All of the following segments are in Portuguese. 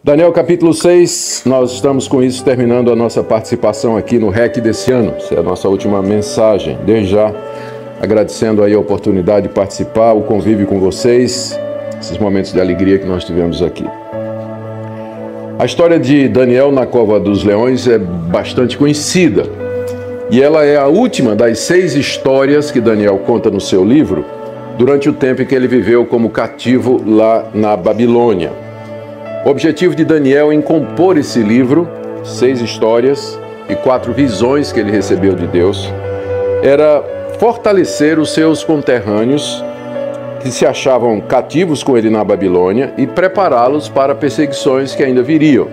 Daniel capítulo 6, nós estamos com isso terminando a nossa participação aqui no REC desse ano. Essa é a nossa última mensagem. Desde já agradecendo aí a oportunidade de participar, o convívio com vocês, esses momentos de alegria que nós tivemos aqui. A história de Daniel na Cova dos Leões é bastante conhecida e ela é a última das 6 histórias que Daniel conta no seu livro durante o tempo em que ele viveu como cativo lá na Babilônia. O objetivo de Daniel em compor esse livro, 6 histórias e 4 visões que ele recebeu de Deus, era fortalecer os seus conterrâneos que se achavam cativos com ele na Babilônia e prepará-los para perseguições que ainda viriam.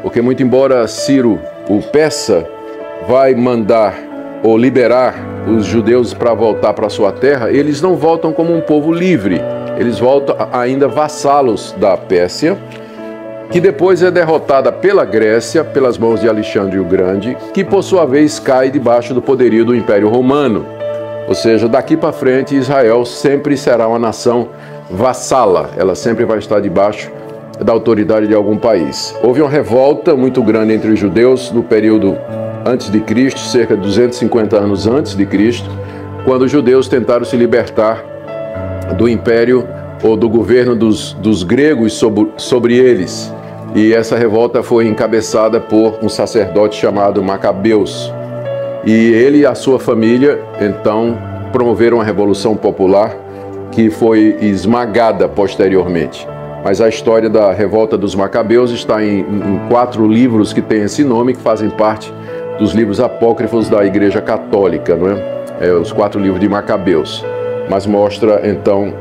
Porque muito embora Ciro, o persa, vai mandar ou liberar os judeus para voltar para sua terra, eles não voltam como um povo livre. Eles voltam ainda vassalos da Pérsia, que depois é derrotada pela Grécia, pelas mãos de Alexandre o Grande, que por sua vez cai debaixo do poderio do Império Romano. Ou seja, daqui para frente Israel sempre será uma nação vassala, ela sempre vai estar debaixo da autoridade de algum país. Houve uma revolta muito grande entre os judeus no período antes de Cristo, cerca de 250 anos antes de Cristo, quando os judeus tentaram se libertar do império ou do governo dos gregos sobre eles. E essa revolta foi encabeçada por um sacerdote chamado Macabeus. E ele e a sua família, então, promoveram a Revolução Popular, que foi esmagada posteriormente. Mas a história da revolta dos Macabeus está em 4 livros que têm esse nome, que fazem parte dos livros apócrifos da Igreja Católica, não é? Os 4 livros de Macabeus. Mas mostra, então,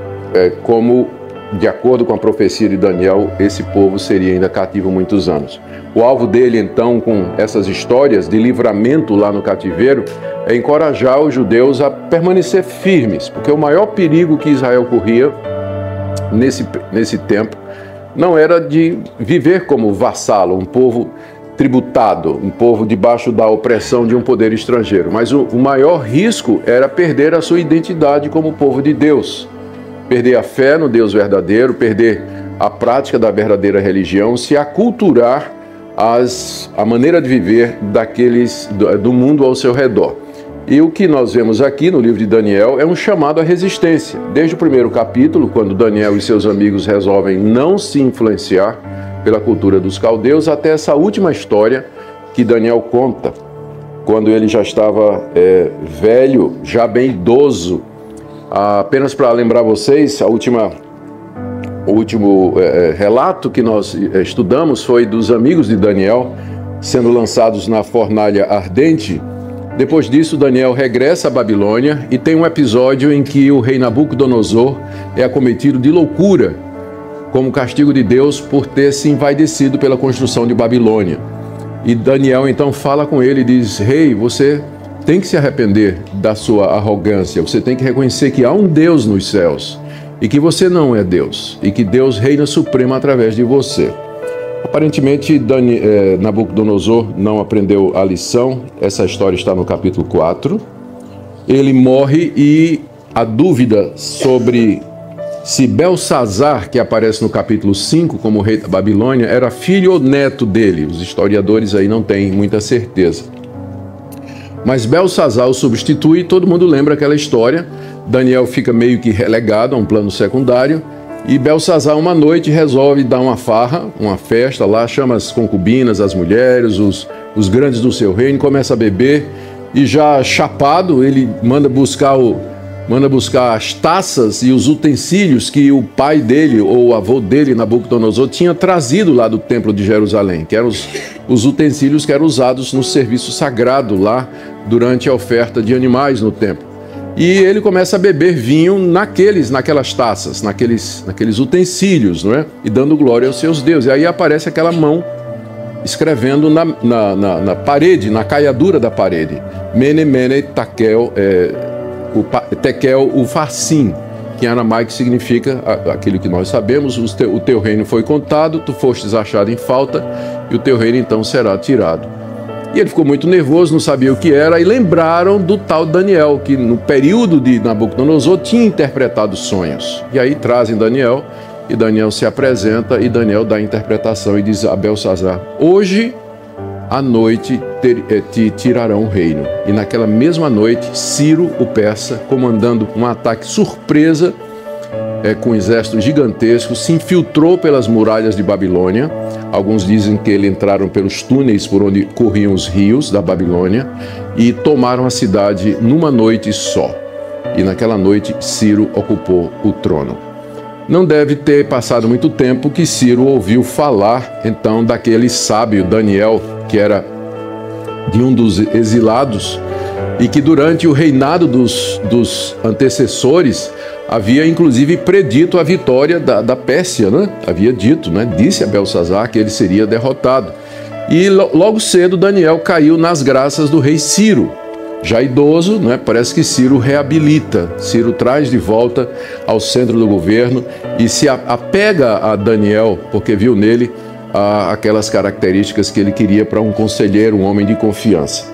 como, de acordo com a profecia de Daniel, esse povo seria ainda cativo muitos anos. O alvo dele, então, com essas histórias de livramento lá no cativeiro, é encorajar os judeus a permanecer firmes, porque o maior perigo que Israel corria nesse tempo não era de viver como vassalo, um povo tributado, um povo debaixo da opressão de um poder estrangeiro. Mas o maior risco era perder a sua identidade como povo de Deus. Perder a fé no Deus verdadeiro, perder a prática da verdadeira religião, se aculturar a maneira de viver do mundo ao seu redor. E o que nós vemos aqui no livro de Daniel é um chamado à resistência. Desde o primeiro capítulo, quando Daniel e seus amigos resolvem não se influenciar pela cultura dos caldeus, até essa última história que Daniel conta, quando ele já estava velho, já bem idoso. Apenas para lembrar vocês, o último relato que nós estudamos foi dos amigos de Daniel sendo lançados na fornalha ardente. Depois disso, Daniel regressa à Babilônia e tem um episódio em que o rei Nabucodonosor é acometido de loucura, como castigo de Deus por ter se envaidecido pela construção de Babilônia. E Daniel então fala com ele e diz: Rei, você tem que se arrepender da sua arrogância, você tem que reconhecer que há um Deus nos céus e que você não é Deus e que Deus reina supremo através de você. Aparentemente, Nabucodonosor não aprendeu a lição. Essa história está no capítulo 4. Ele morre e a dúvida sobre se Belsazar, que aparece no capítulo 5 como rei da Babilônia, era filho ou neto dele. Os historiadores aí não têm muita certeza. Mas Belsazar o substitui e todo mundo lembra aquela história. Daniel fica meio que relegado a um plano secundário e Belsazar uma noite resolve dar uma farra, uma festa lá, chama as concubinas, as mulheres, os grandes do seu reino, começa a beber e já chapado ele manda buscar as taças e os utensílios que o pai dele ou o avô dele, Nabucodonosor, tinha trazido lá do templo de Jerusalém, que eram os utensílios que eram usados no serviço sagrado lá durante a oferta de animais no templo. E ele começa a beber vinho naquelas taças, naqueles utensílios, não é? E dando glória aos seus deuses. E aí aparece aquela mão escrevendo na parede, na caiadura da parede, Mene, Mene, Tekel, o Farsim, que em aramaico significa aquilo que nós sabemos: o teu reino foi contado, tu fostes achado em falta, e o teu reino então será tirado. E ele ficou muito nervoso, não sabia o que era, e lembraram do tal Daniel, que no período de Nabucodonosor tinha interpretado sonhos. E aí trazem Daniel, e Daniel se apresenta e Daniel dá a interpretação e diz a Belsazar: hoje à noite te tirarão o reino. E naquela mesma noite, Ciro, o persa, comandando um ataque surpresa com um exército gigantesco, se infiltrou pelas muralhas de Babilônia. Alguns dizem que ele entraram pelos túneis por onde corriam os rios da Babilônia e tomaram a cidade numa noite só. E naquela noite, Ciro ocupou o trono. Não deve ter passado muito tempo que Ciro ouviu falar, então, daquele sábio Daniel, que era de um dos exilados, e que durante o reinado dos antecessores havia inclusive predito a vitória da Pérsia, né? Havia dito, né? Disse a Belsazar que ele seria derrotado. E logo cedo Daniel caiu nas graças do rei Ciro. Já idoso, né? Parece que Ciro reabilita, Ciro traz de volta ao centro do governo e se apega a Daniel, porque viu nele aquelas características que ele queria para um conselheiro, um homem de confiança.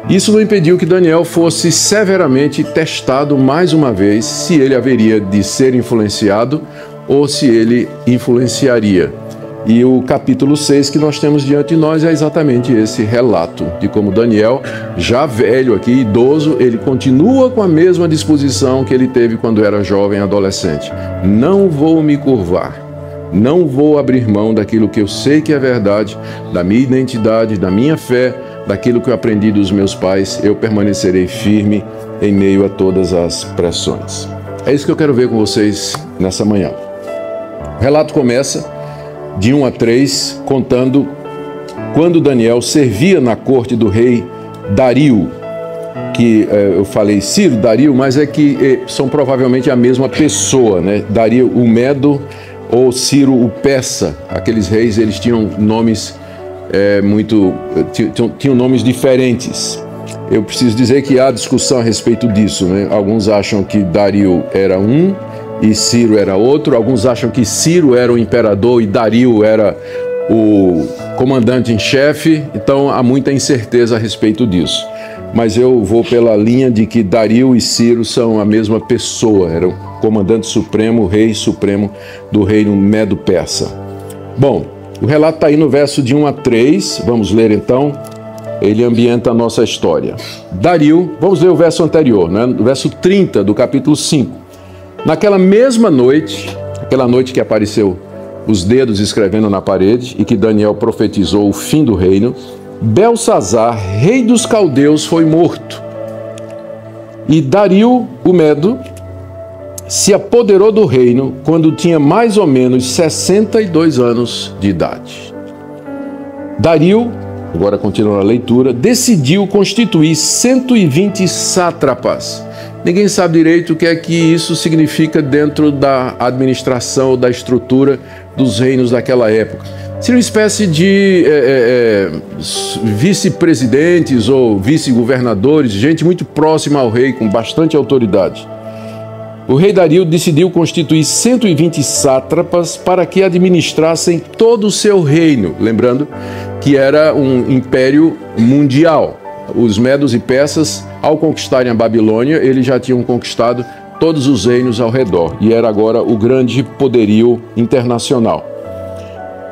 Isso não impediu que Daniel fosse severamente testado mais uma vez se ele haveria de ser influenciado ou se ele influenciaria. E o capítulo 6 que nós temos diante de nós é exatamente esse relato de como Daniel, já velho aqui, idoso, ele continua com a mesma disposição que ele teve quando era jovem e adolescente. Não vou me curvar. Não vou abrir mão daquilo que eu sei que é verdade, da minha identidade, da minha fé, daquilo que eu aprendi dos meus pais. Eu permanecerei firme em meio a todas as pressões. É isso que eu quero ver com vocês nessa manhã. O relato começa de 1 a 3, contando quando Daniel servia na corte do rei Dario, que eu falei Ciro, Dario, mas é que são provavelmente a mesma pessoa, né? Dario o Medo ou Ciro o Persa. Aqueles reis, eles tinham nomes tinham nomes diferentes. Eu preciso dizer que há discussão a respeito disso, né? Alguns acham que Dario era um e Ciro era outro. Alguns acham que Ciro era o imperador e Dario era o comandante em chefe. Então há muita incerteza a respeito disso. Mas eu vou pela linha de que Dario e Ciro são a mesma pessoa. Era o comandante supremo, o rei supremo do reino Medo-Persa. Bom, o relato está aí no verso de 1 a 3. Vamos ler então. Ele ambienta a nossa história. Dario, vamos ler o verso anterior, né? O verso 30 do capítulo 5. Naquela mesma noite, aquela noite que apareceu os dedos escrevendo na parede e que Daniel profetizou o fim do reino, Belsazar, rei dos caldeus, foi morto. E Dario, o Medo, se apoderou do reino quando tinha mais ou menos 62 anos de idade. Dario, agora continua a leitura, decidiu constituir 120 sátrapas. Ninguém sabe direito o que é que isso significa dentro da administração ou da estrutura dos reinos daquela época. Seria uma espécie de vice-presidentes ou vice-governadores, gente muito próxima ao rei, com bastante autoridade. O rei Dario decidiu constituir 120 sátrapas para que administrassem todo o seu reino, lembrando que era um império mundial. Os medos e persas, ao conquistarem a Babilônia, eles já tinham conquistado todos os reinos ao redor e era agora o grande poderio internacional.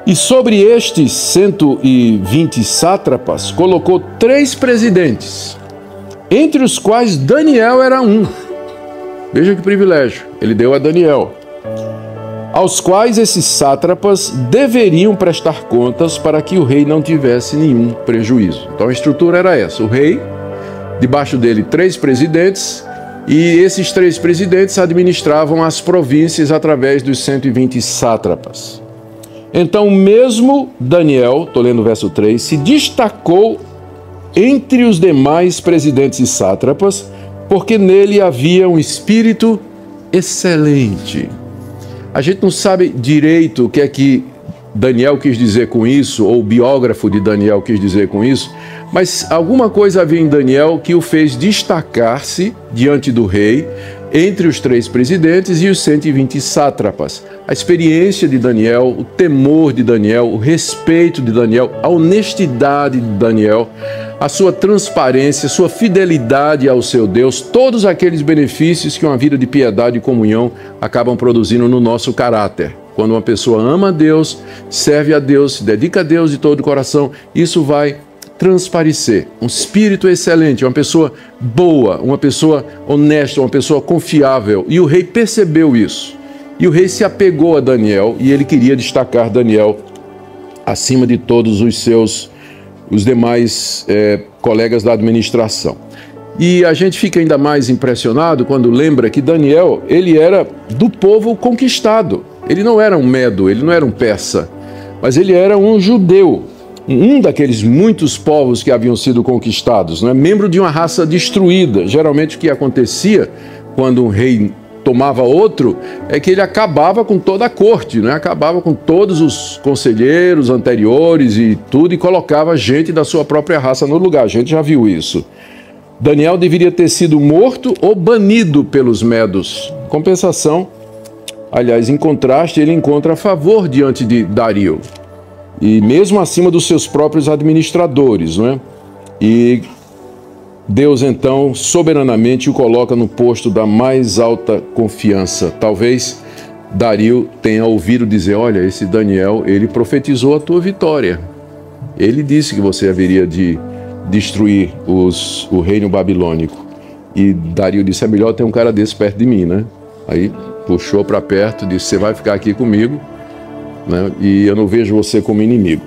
E sobre estes 120 sátrapas, colocou 3 presidentes, entre os quais Daniel era um. Veja que privilégio, ele deu a Daniel, aos quais esses sátrapas deveriam prestar contas para que o rei não tivesse nenhum prejuízo. Então a estrutura era essa, o rei, debaixo dele 3 presidentes, e esses 3 presidentes administravam as províncias através dos 120 sátrapas. Então mesmo Daniel, estou lendo o verso 3, se destacou entre os demais presidentes e sátrapas, porque nele havia um espírito excelente. A gente não sabe direito o que é que Daniel quis dizer com isso, ou o biógrafo de Daniel quis dizer com isso, mas alguma coisa havia em Daniel que o fez destacar-se diante do rei, entre os 3 presidentes e os 120 sátrapas. A experiência de Daniel, o temor de Daniel, o respeito de Daniel, a honestidade de Daniel, a sua transparência, a sua fidelidade ao seu Deus, todos aqueles benefícios que uma vida de piedade e comunhão acabam produzindo no nosso caráter. Quando uma pessoa ama a Deus, serve a Deus, se dedica a Deus de todo o coração, isso vai transparecer. Um espírito excelente, uma pessoa boa, uma pessoa honesta, uma pessoa confiável. E o rei percebeu isso. E o rei se apegou a Daniel e ele queria destacar Daniel acima de todos os demais colegas da administração. E a gente fica ainda mais impressionado quando lembra que Daniel, ele era do povo conquistado. Ele não era um medo, ele não era um persa, mas ele era um judeu, um daqueles muitos povos que haviam sido conquistados, não é? Membro de uma raça destruída. Geralmente o que acontecia quando um rei tomava outro é que ele acabava com toda a corte, né? Acabava com todos os conselheiros anteriores e tudo, e colocava gente da sua própria raça no lugar. A gente já viu isso. Daniel deveria ter sido morto ou banido pelos medos. Em compensação, aliás, em contraste, ele encontra favor diante de Dario, e mesmo acima dos seus próprios administradores, não é? E Deus, então, soberanamente o coloca no posto da mais alta confiança. Talvez Dario tenha ouvido dizer: olha, esse Daniel, ele profetizou a tua vitória. Ele disse que você haveria de destruir o reino babilônico. E Dario disse: é melhor ter um cara desse perto de mim, né? Aí puxou para perto, disse: você vai ficar aqui comigo, né? E eu não vejo você como inimigo.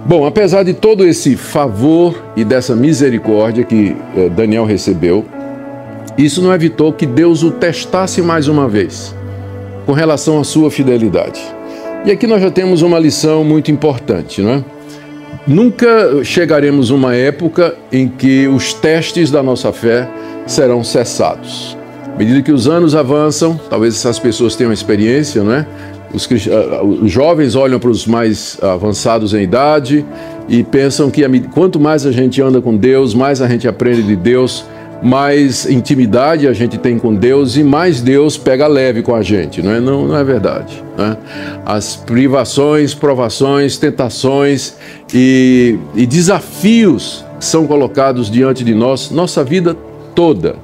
Bom, apesar de todo esse favor e dessa misericórdia que Daniel recebeu, isso não evitou que Deus o testasse mais uma vez com relação à sua fidelidade. E aqui nós já temos uma lição muito importante, não é? Nunca chegaremos a uma época em que os testes da nossa fé serão cessados. À medida que os anos avançam, talvez essas pessoas tenham experiência, não é? Os jovens olham para os mais avançados em idade e pensam que quanto mais a gente anda com Deus, mais a gente aprende de Deus, mais intimidade a gente tem com Deus e mais Deus pega leve com a gente, não é? Não é verdade, né? As privações, provações, tentações e desafios são colocados diante de nós, nossa vida toda.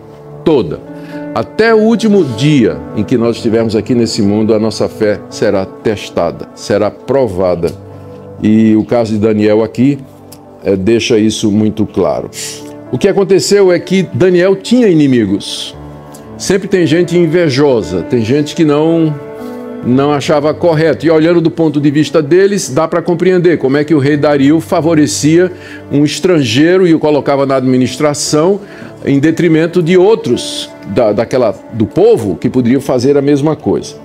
Até o último dia em que nós estivermos aqui nesse mundo, a nossa fé será testada, será provada. E o caso de Daniel aqui deixa isso muito claro. O que aconteceu é que Daniel tinha inimigos. Sempre tem gente invejosa, tem gente que não achava correto. E olhando do ponto de vista deles, dá para compreender como é que o rei Dario favorecia um estrangeiro e o colocava na administração em detrimento de outros do povo que poderiam fazer a mesma coisa.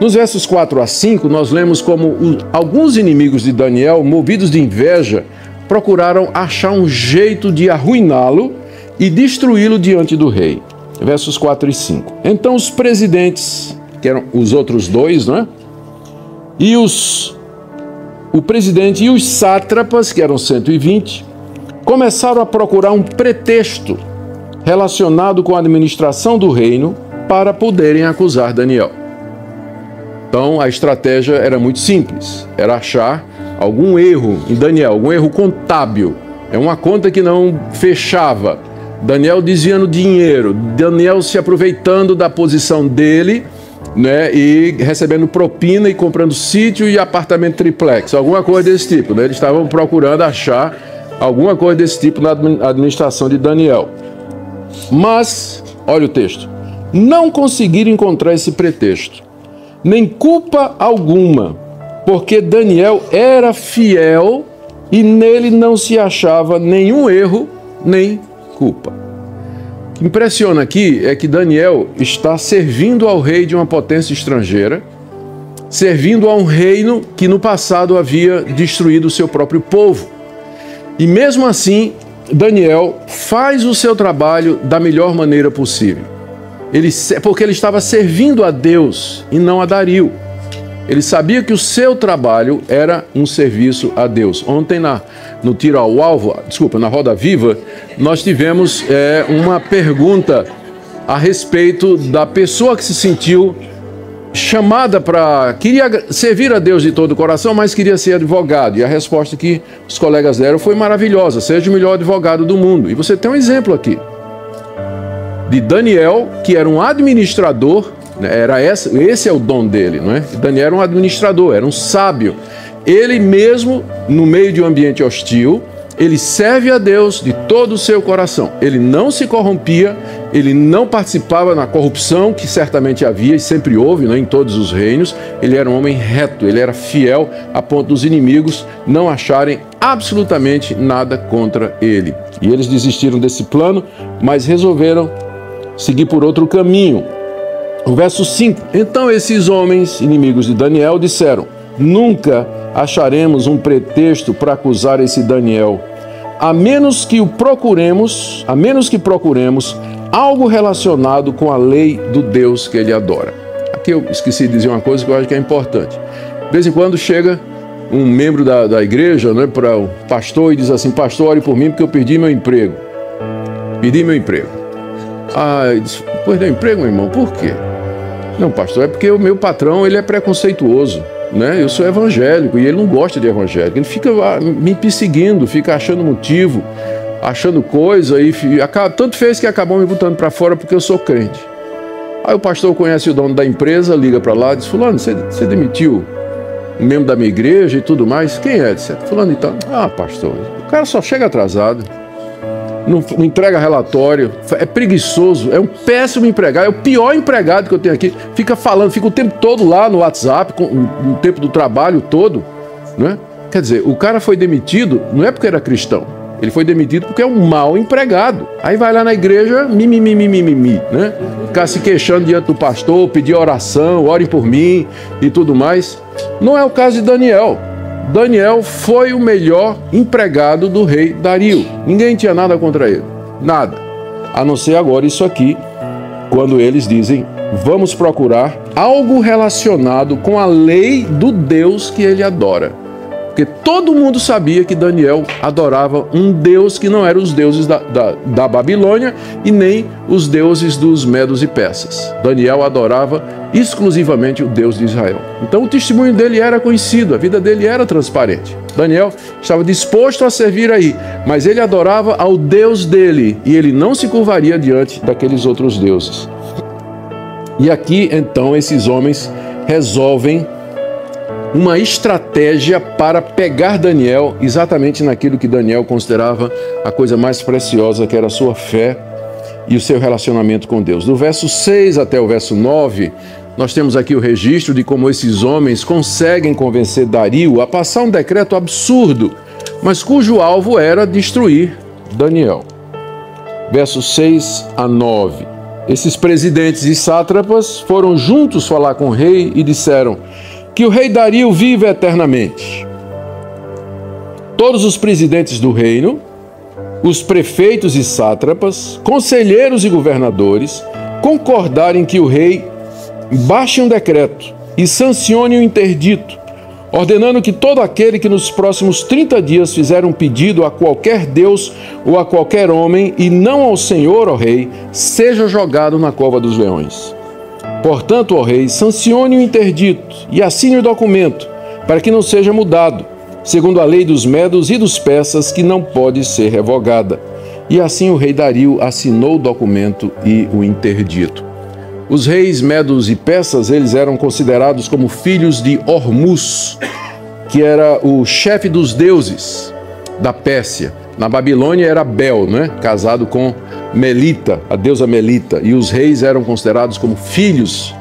Nos versos 4 a 5, nós lemos como alguns inimigos de Daniel, movidos de inveja, procuraram achar um jeito de arruiná-lo e destruí-lo diante do rei. Versos 4 e 5. Então os presidentes, que eram os outros dois, não é? E o presidente e os sátrapas, que eram 120, começaram a procurar um pretexto relacionado com a administração do reino para poderem acusar Daniel. Então a estratégia era muito simples, era achar algum erro em Daniel, algum erro contábil, é uma conta que não fechava, Daniel desviando dinheiro, Daniel se aproveitando da posição dele, né, e recebendo propina e comprando sítio e apartamento triplex, alguma coisa desse tipo, né? Eles estavam procurando achar alguma coisa desse tipo na administração de Daniel. Mas, olha o texto, não conseguiram encontrar esse pretexto, nem culpa alguma, porque Daniel era fiel e nele não se achava nenhum erro, nem culpa. O que impressiona aqui é que Daniel está servindo ao rei de uma potência estrangeira, servindo a um reino que no passado havia destruído o seu próprio povo. E mesmo assim, Daniel faz o seu trabalho da melhor maneira possível. Porque ele estava servindo a Deus e não a Dario. Ele sabia que o seu trabalho era um serviço a Deus. Ontem no tiro ao alvo, na Roda Viva, nós tivemos uma pergunta a respeito da pessoa que se sentiu chamada queria servir a Deus de todo o coração, mas queria ser advogado. E a resposta que os colegas deram foi maravilhosa: seja o melhor advogado do mundo. E você tem um exemplo aqui de Daniel, que era um administrador Esse é o dom dele, não é? Daniel era um administrador, era um sábio. Ele mesmo, no meio de um ambiente hostil, ele serve a Deus de todo o seu coração. Ele não se corrompia, ele não participava na corrupção, que certamente havia e sempre houve, né, em todos os reinos. Ele era um homem reto, ele era fiel a ponto dos inimigos não acharem absolutamente nada contra ele. E eles desistiram desse plano, mas resolveram seguir por outro caminho. O verso 5. Então esses homens, inimigos de Daniel, disseram: nunca acharemos um pretexto para acusar esse Daniel, a menos que procuremos algo relacionado com a lei do Deus que ele adora. Aqui eu esqueci de dizer uma coisa que eu acho que é importante. De vez em quando chega um membro da igreja, né, para o pastor e diz assim: pastor, ore por mim porque eu perdi meu emprego. Perdi meu emprego. Ah, ele diz: perdeu o emprego, meu irmão? Por quê? Não, pastor, é porque o meu patrão ele é preconceituoso, né? Eu sou evangélico e ele não gosta de evangélico. Ele fica me perseguindo, fica achando motivo, achando coisa e tanto fez que acabou me botando para fora porque eu sou crente. Aí o pastor conhece o dono da empresa, liga para lá e diz: fulano, você demitiu um membro da minha igreja e tudo mais? Quem é? Disse: fulano e tal. Ah, pastor, o cara só chega atrasado, não entrega relatório, é preguiçoso, é um péssimo empregado, é o pior empregado que eu tenho aqui. Fica falando, fica o tempo todo lá no WhatsApp, no tempo do trabalho todo, né? Quer dizer, o cara foi demitido não é porque era cristão, ele foi demitido porque é um mau empregado. Aí vai lá na igreja, né? Ficar se queixando diante do pastor, pedir oração, orem por mim e tudo mais. Não é o caso de Daniel. Daniel foi o melhor empregado do rei Dario. Ninguém tinha nada contra ele. Nada. A não ser agora isso aqui, quando eles dizem: vamos procurar algo relacionado com a lei do Deus que ele adora. Porque todo mundo sabia que Daniel adorava um Deus que não era os deuses da Babilônia e nem os deuses dos medos e persas. Daniel adorava exclusivamente o Deus de Israel. Então o testemunho dele era conhecido, a vida dele era transparente. Daniel estava disposto a servir aí, mas ele adorava ao Deus dele e ele não se curvaria diante daqueles outros deuses. E aqui então esses homens resolvem uma estratégia para pegar Daniel exatamente naquilo que Daniel considerava a coisa mais preciosa, que era a sua fé e o seu relacionamento com Deus. Do verso 6 até o verso 9, nós temos aqui o registro de como esses homens conseguem convencer Dario a passar um decreto absurdo, mas cujo alvo era destruir Daniel. Versos 6 a 9. Esses presidentes e sátrapas foram juntos falar com o rei e disseram: que o rei Dario vive eternamente. Todos os presidentes do reino, os prefeitos e sátrapas, conselheiros e governadores, concordarem que o rei baixe um decreto e sancione um interdito, ordenando que todo aquele que nos próximos 30 dias fizer um pedido a qualquer deus ou a qualquer homem, e não ao Senhor, ó rei, seja jogado na cova dos leões. Portanto, ó rei, sancione o interdito e assine o documento, para que não seja mudado, segundo a lei dos medos e dos persas, que não pode ser revogada. E assim o rei Dario assinou o documento e o interdito. Os reis medos e persas, eles eram considerados como filhos de Ormuz, que era o chefe dos deuses da Pérsia. Na Babilônia era Bel, né? Casado com Melita, a deusa Melita, e os reis eram considerados como filhos,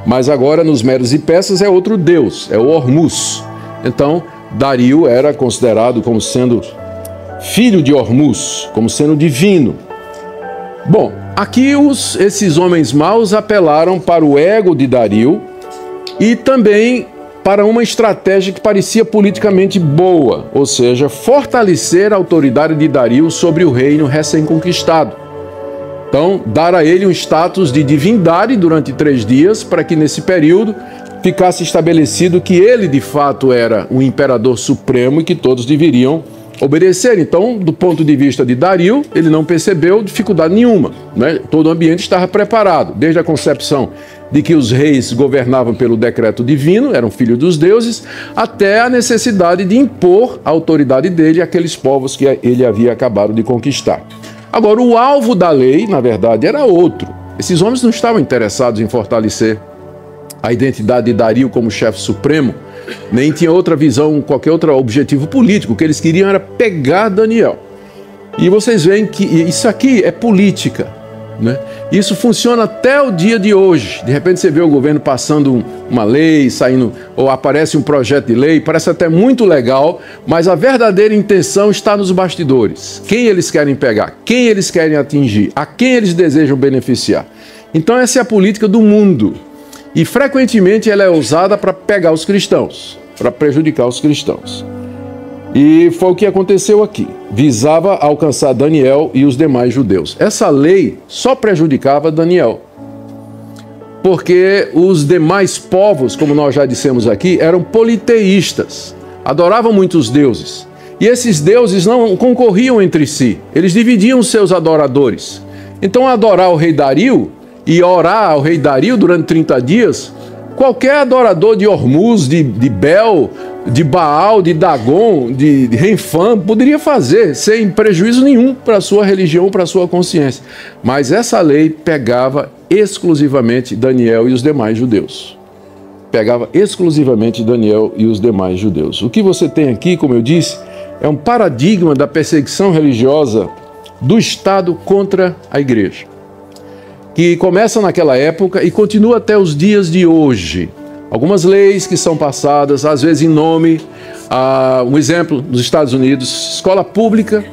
mas agora nos medos e persas é outro deus, é o Ormuz. Então Dario era considerado como sendo filho de Ormuz, como sendo divino. Bom, aqui esses homens maus apelaram para o ego de Dario e também para uma estratégia que parecia politicamente boa, ou seja, fortalecer a autoridade de Dario sobre o reino recém-conquistado. Então, dar a ele um status de divindade durante 3 dias, para que nesse período ficasse estabelecido que ele de fato era o imperador supremo e que todos deveriam obedecer. Então, do ponto de vista de Dario, ele não percebeu dificuldade nenhuma, né? Todo o ambiente estava preparado, desde a concepção de que os reis governavam pelo decreto divino, eram filhos dos deuses, até a necessidade de impor a autoridade dele àqueles povos que ele havia acabado de conquistar. Agora, o alvo da lei, na verdade, era outro. Esses homens não estavam interessados em fortalecer a identidade de Dario como chefe supremo, nem tinha outra visão, qualquer outro objetivo político. O que eles queriam era pegar Daniel. E vocês veem que isso aqui é política, né? Isso funciona até o dia de hoje. De repente você vê o governo passando uma lei, saindo, ou aparece um projeto de lei, parece até muito legal, mas a verdadeira intenção está nos bastidores. Quem eles querem pegar, quem eles querem atingir, a quem eles desejam beneficiar. Então essa é a política do mundo. E frequentemente ela é usada para pegar os cristãos, para prejudicar os cristãos. E foi o que aconteceu aqui. Visava alcançar Daniel e os demais judeus. Essa lei só prejudicava Daniel, porque os demais povos, como nós já dissemos aqui, eram politeístas, adoravam muitos deuses. E esses deuses não concorriam entre si, eles dividiam seus adoradores. Então adorar o rei Dario e orar ao rei Dario durante 30 dias, qualquer adorador de Hormuz, de Bel, de Baal, de Dagon, de Renfã, poderia fazer sem prejuízo nenhum para a sua religião, para a sua consciência. Mas essa lei pegava exclusivamente Daniel e os demais judeus. Pegava exclusivamente Daniel e os demais judeus. O que você tem aqui, como eu disse, é um paradigma da perseguição religiosa do Estado contra a igreja, que começa naquela época e continua até os dias de hoje. Algumas leis que são passadas, às vezes em nome, um exemplo, nos Estados Unidos, escola pública.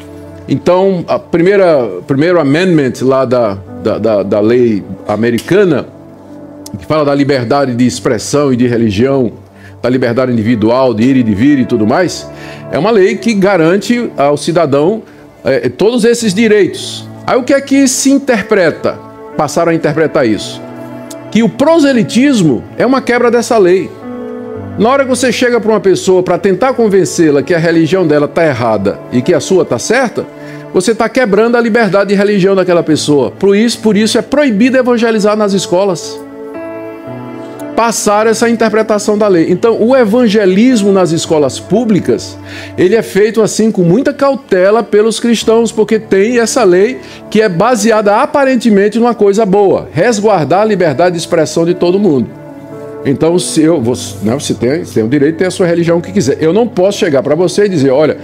Então, primeiro amendment lá da lei americana, que fala da liberdade de expressão e de religião, da liberdade individual, de ir e de vir e tudo mais, é uma lei que garante ao cidadão todos esses direitos. Aí o que é que se interpreta? Passaram a interpretar isso, que o proselitismo é uma quebra dessa lei. Na hora que você chega para uma pessoa para tentar convencê-la que a religião dela está errada e que a sua está certa, você está quebrando a liberdade de religião daquela pessoa. Por isso é proibido evangelizar nas escolas. Passar essa interpretação da lei. Então, o evangelismo nas escolas públicas, ele é feito assim com muita cautela pelos cristãos, porque tem essa lei que é baseada aparentemente numa coisa boa, resguardar a liberdade de expressão de todo mundo. Então, você tem o direito de ter a sua religião que quiser. Eu não posso chegar para você e dizer, olha,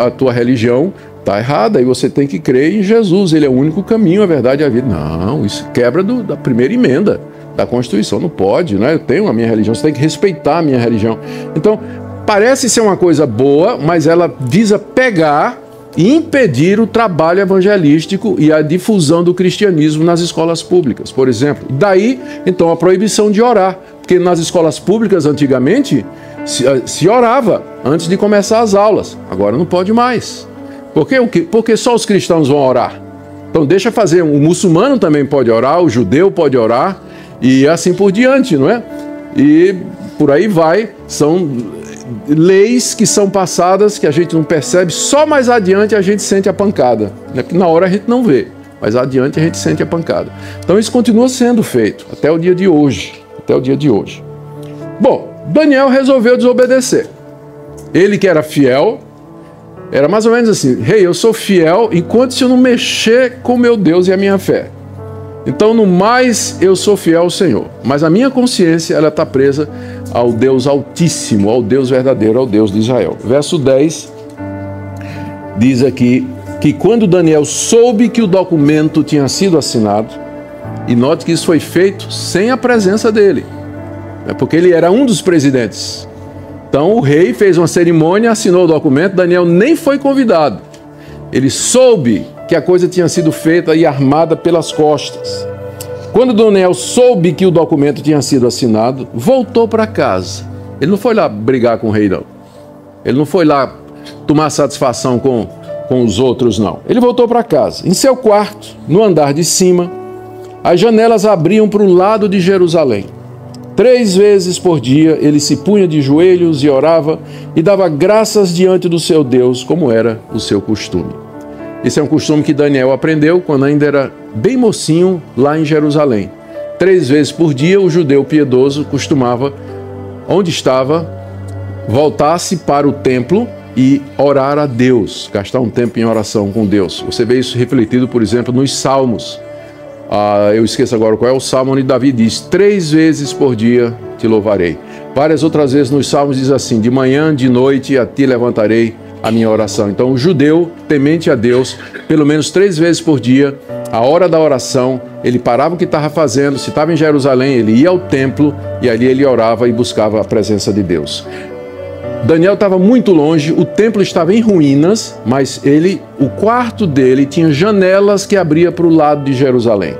a tua religião está errada e você tem que crer em Jesus, ele é o único caminho, a verdade e a vida. Não, isso quebra da primeira emenda da Constituição, não pode, né? Eu tenho a minha religião, você tem que respeitar a minha religião. Então, parece ser uma coisa boa, mas ela visa pegar e impedir o trabalho evangelístico e a difusão do cristianismo nas escolas públicas, por exemplo. Daí, então, a proibição de orar, porque nas escolas públicas, antigamente, se orava antes de começar as aulas, agora não pode mais. Por quê? Porque só os cristãos vão orar. Então, deixa fazer, o muçulmano também pode orar, o judeu pode orar, e assim por diante, não é? E por aí vai, são leis que são passadas que a gente não percebe, só mais adiante a gente sente a pancada, né? Porque na hora a gente não vê, mas adiante a gente sente a pancada. Então isso continua sendo feito até o dia de hoje, Bom, Daniel resolveu desobedecer. Ele que era fiel, era mais ou menos assim, eu sou fiel enquanto se eu não mexer com meu Deus e a minha fé. Então, no mais, eu sou fiel ao Senhor. Mas a minha consciência, ela está presa ao Deus Altíssimo, ao Deus verdadeiro, ao Deus de Israel. Verso 10 diz aqui que quando Daniel soube que o documento tinha sido assinado, e note que isso foi feito sem a presença dele, porque ele era um dos presidentes. Então, o rei fez uma cerimônia, assinou o documento, Daniel nem foi convidado. Ele soube que a coisa tinha sido feita e armada pelas costas. Quando Daniel soube que o documento tinha sido assinado, voltou para casa. Ele não foi lá brigar com o rei, não. Ele não foi lá tomar satisfação com os outros, não. Ele voltou para casa. Em seu quarto, no andar de cima, as janelas abriam para o lado de Jerusalém. 3 vezes por dia ele se punha de joelhos e orava e dava graças diante do seu Deus, como era o seu costume. Esse é um costume que Daniel aprendeu quando ainda era bem mocinho lá em Jerusalém. 3 vezes por dia o judeu piedoso costumava, onde estava, voltar-se para o templo e orar a Deus, gastar um tempo em oração com Deus. Você vê isso refletido, por exemplo, nos Salmos. eu esqueço agora qual é o salmo onde Davi diz: 3 vezes por dia te louvarei. Várias outras vezes nos salmos diz assim: de manhã, de noite a ti levantarei a minha oração. Então o judeu, temente a Deus, pelo menos 3 vezes por dia, a hora da oração, ele parava o que estava fazendo. Se estava em Jerusalém, ele ia ao templo e ali ele orava e buscava a presença de Deus. Daniel estava muito longe, o templo estava em ruínas, mas o quarto dele tinha janelas que abria para o lado de Jerusalém.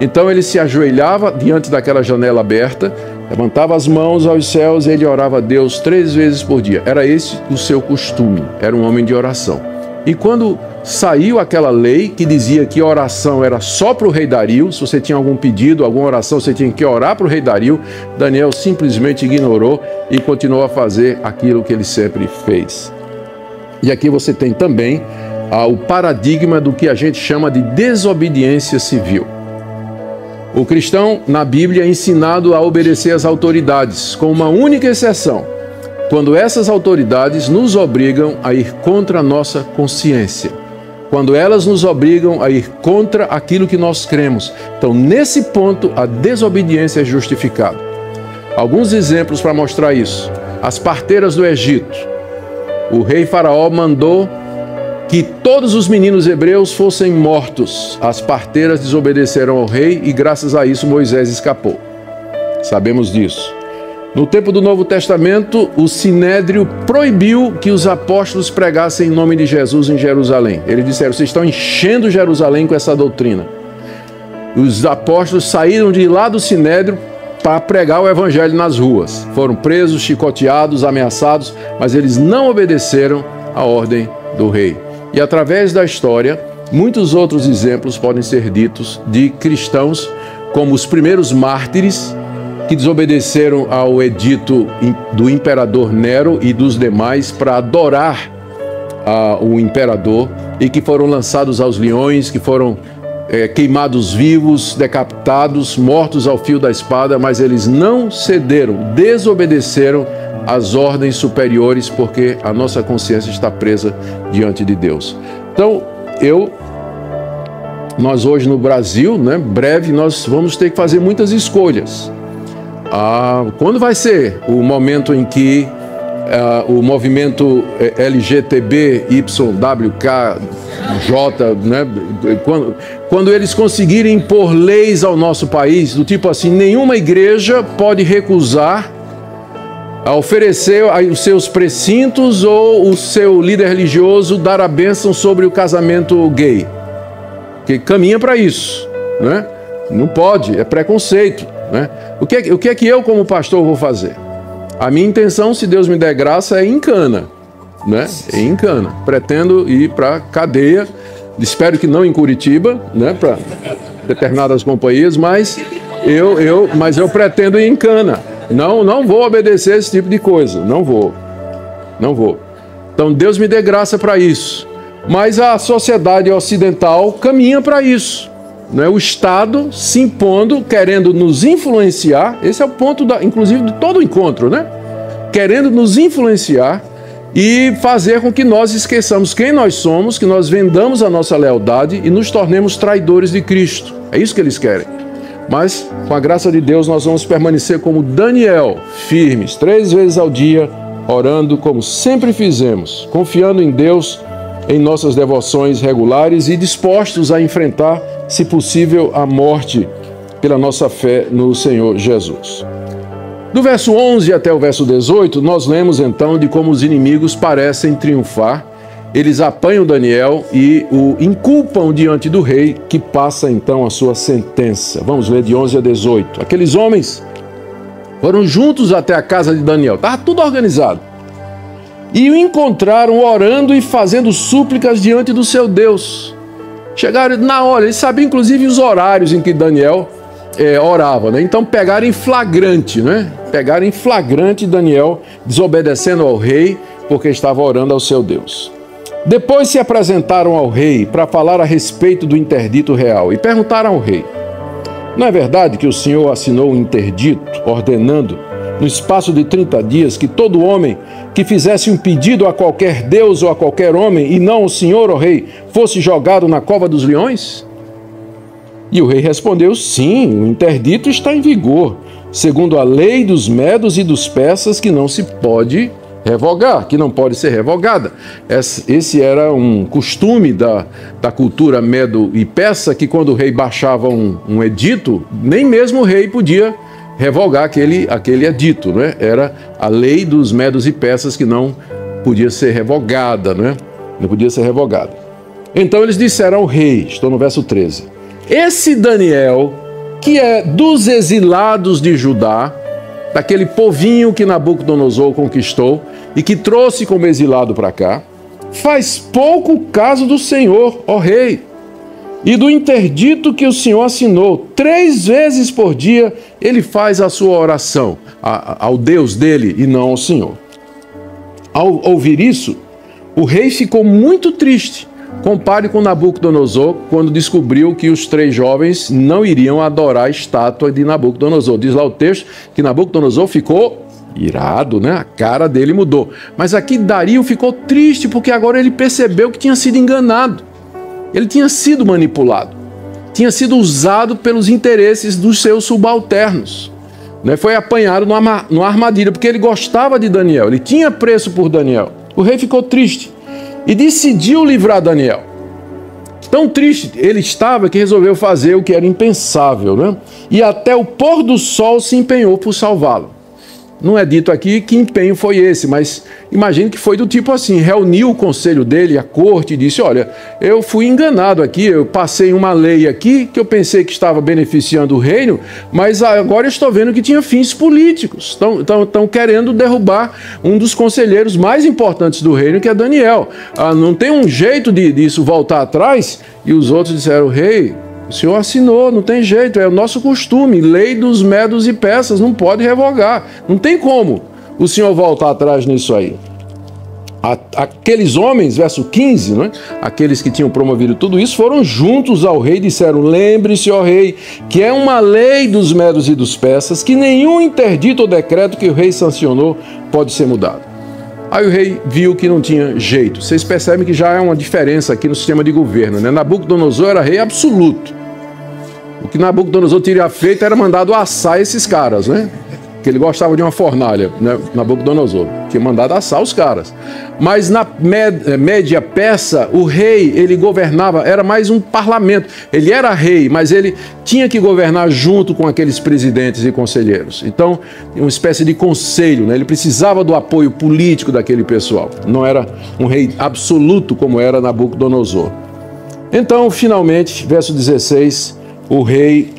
Então ele se ajoelhava diante daquela janela aberta, levantava as mãos aos céus e ele orava a Deus 3 vezes por dia. Era esse o seu costume, era um homem de oração. E quando saiu aquela lei que dizia que oração era só para o rei Dario, se você tinha algum pedido, alguma oração, você tinha que orar para o rei Dario, Daniel simplesmente ignorou e continuou a fazer aquilo que ele sempre fez. E aqui você tem também o paradigma do que a gente chama de desobediência civil. O cristão, na Bíblia, é ensinado a obedecer às autoridades, com uma única exceção: quando essas autoridades nos obrigam a ir contra a nossa consciência, quando elas nos obrigam a ir contra aquilo que nós cremos. Então, nesse ponto, a desobediência é justificada. Alguns exemplos para mostrar isso: as parteiras do Egito. O rei Faraó mandou que todos os meninos hebreus fossem mortos. As parteiras desobedeceram ao rei e graças a isso Moisés escapou. Sabemos disso. No tempo do Novo Testamento, o Sinédrio proibiu que os apóstolos pregassem em nome de Jesus em Jerusalém. Eles disseram: vocês estão enchendo Jerusalém com essa doutrina. Os apóstolos saíram de lá do Sinédrio para pregar o evangelho nas ruas. Foram presos, chicoteados, ameaçados, mas eles não obedeceram à ordem do rei. E através da história, muitos outros exemplos podem ser ditos de cristãos, como os primeiros mártires, que desobedeceram ao edito do imperador Nero e dos demais para adorar o imperador e que foram lançados aos leões, que foram queimados vivos, decapitados, mortos ao fio da espada, mas eles não cederam, desobedeceram às ordens superiores, porque a nossa consciência está presa diante de Deus. Então, nós hoje no Brasil, breve, nós vamos ter que fazer muitas escolhas. Quando vai ser o momento em que o movimento LGTBYWKJ, quando eles conseguirem impor leis ao nosso país, do tipo assim: nenhuma igreja pode recusar a oferecer os seus precintos ou o seu líder religioso dar a bênção sobre o casamento gay, que caminha para isso, né? Não pode, é preconceito, né? O que é que eu, como pastor, vou fazer? A minha intenção, se Deus me der graça, é em Cana, né? É em Cana. Pretendo ir para cadeia, espero que não em Curitiba, né? Para determinadas companhias, mas eu pretendo ir em Cana. Não vou obedecer esse tipo de coisa, não vou. Então Deus me dê graça para isso. Mas a sociedade ocidental caminha para isso, né? O Estado se impondo, querendo nos influenciar. Esse é o ponto, inclusive, de todo o encontro, né? Querendo nos influenciar e fazer com que nós esqueçamos quem nós somos, que nós vendamos a nossa lealdade e nos tornemos traidores de Cristo. É isso que eles querem. Mas, com a graça de Deus, nós vamos permanecer como Daniel, firmes, 3 vezes ao dia, orando como sempre fizemos, confiando em Deus em nossas devoções regulares e dispostos a enfrentar, se possível, a morte pela nossa fé no Senhor Jesus. Do verso 11 até o verso 18, nós lemos então de como os inimigos parecem triunfar. Eles apanham Daniel e o inculpam diante do rei, que passa então a sua sentença. Vamos ler de 11 a 18. Aqueles homens foram juntos até a casa de Daniel. Estava tudo organizado. E o encontraram orando e fazendo súplicas diante do seu Deus. Chegaram na hora, eles sabiam inclusive os horários em que Daniel orava, né? Então pegaram em flagrante, né? Pegaram em flagrante Daniel desobedecendo ao rei, porque estava orando ao seu Deus. Depois se apresentaram ao rei para falar a respeito do interdito real e perguntaram ao rei: não é verdade que o Senhor assinou um interdito ordenando, no espaço de 30 dias, que todo homem que fizesse um pedido a qualquer deus ou a qualquer homem, e não ao Senhor, ó rei, fosse jogado na cova dos leões? E o rei respondeu: sim, o interdito está em vigor, segundo a lei dos medos e dos persas, que não se pode revogar, que não pode ser revogada. Esse era um costume da cultura medo e persa, que quando o rei baixava um edito, nem mesmo o rei podia revogar aquele edito, né? Era a lei dos medos e persas que não podia ser revogada, né? Não podia ser revogada. Então eles disseram ao rei, estou no verso 13, esse Daniel, que é dos exilados de Judá, daquele povinho que Nabucodonosor conquistou e que trouxe como exilado para cá, faz pouco caso do Senhor, ó rei, e do interdito que o Senhor assinou. 3 vezes por dia ele faz a sua oração ao Deus dele e não ao Senhor. Ao ouvir isso, o rei ficou muito triste. Compare com Nabucodonosor, quando descobriu que os 3 jovens não iriam adorar a estátua de Nabucodonosor. Diz lá o texto que Nabucodonosor ficou irado, né? A cara dele mudou. Mas aqui Dario ficou triste porque agora ele percebeu que tinha sido enganado. Ele tinha sido manipulado. Tinha sido usado pelos interesses dos seus subalternos. Né? Foi apanhado numa armadilha, porque ele gostava de Daniel. Ele tinha preço por Daniel. O rei ficou triste e decidiu livrar Daniel. Tão triste ele estava que resolveu fazer o que era impensável, né? E até o pôr do sol se empenhou por salvá-lo. Não é dito aqui que empenho foi esse, mas imagine que foi do tipo assim, reuniu o conselho dele, a corte, e disse, olha, eu fui enganado aqui, eu passei uma lei aqui que eu pensei que estava beneficiando o reino, mas agora eu estou vendo que tinha fins políticos. Estão querendo derrubar um dos conselheiros mais importantes do reino, que é Daniel. Não tem um jeito disso voltar atrás? E os outros disseram, rei, o senhor assinou, não tem jeito, é o nosso costume, lei dos medos e persas, não pode revogar, não tem como o senhor voltar atrás nisso aí. Aqueles homens, verso 15, né, aqueles que tinham promovido tudo isso, foram juntos ao rei e disseram, lembre-se, ó rei, que é uma lei dos medos e dos persas, que nenhum interdito ou decreto que o rei sancionou pode ser mudado. Aí o rei viu que não tinha jeito. Vocês percebem que já é uma diferença aqui no sistema de governo, né? Nabucodonosor era rei absoluto. O que Nabucodonosor teria feito era mandado assar esses caras, né? Que ele gostava de uma fornalha, né? Nabucodonosor tinha mandado assar os caras. Mas na média persa, o rei, ele governava, era mais um parlamento. Ele era rei, mas ele tinha que governar junto com aqueles presidentes e conselheiros. Então, uma espécie de conselho, né? Ele precisava do apoio político daquele pessoal. Não era um rei absoluto como era Nabucodonosor. Então, finalmente, verso 16, o rei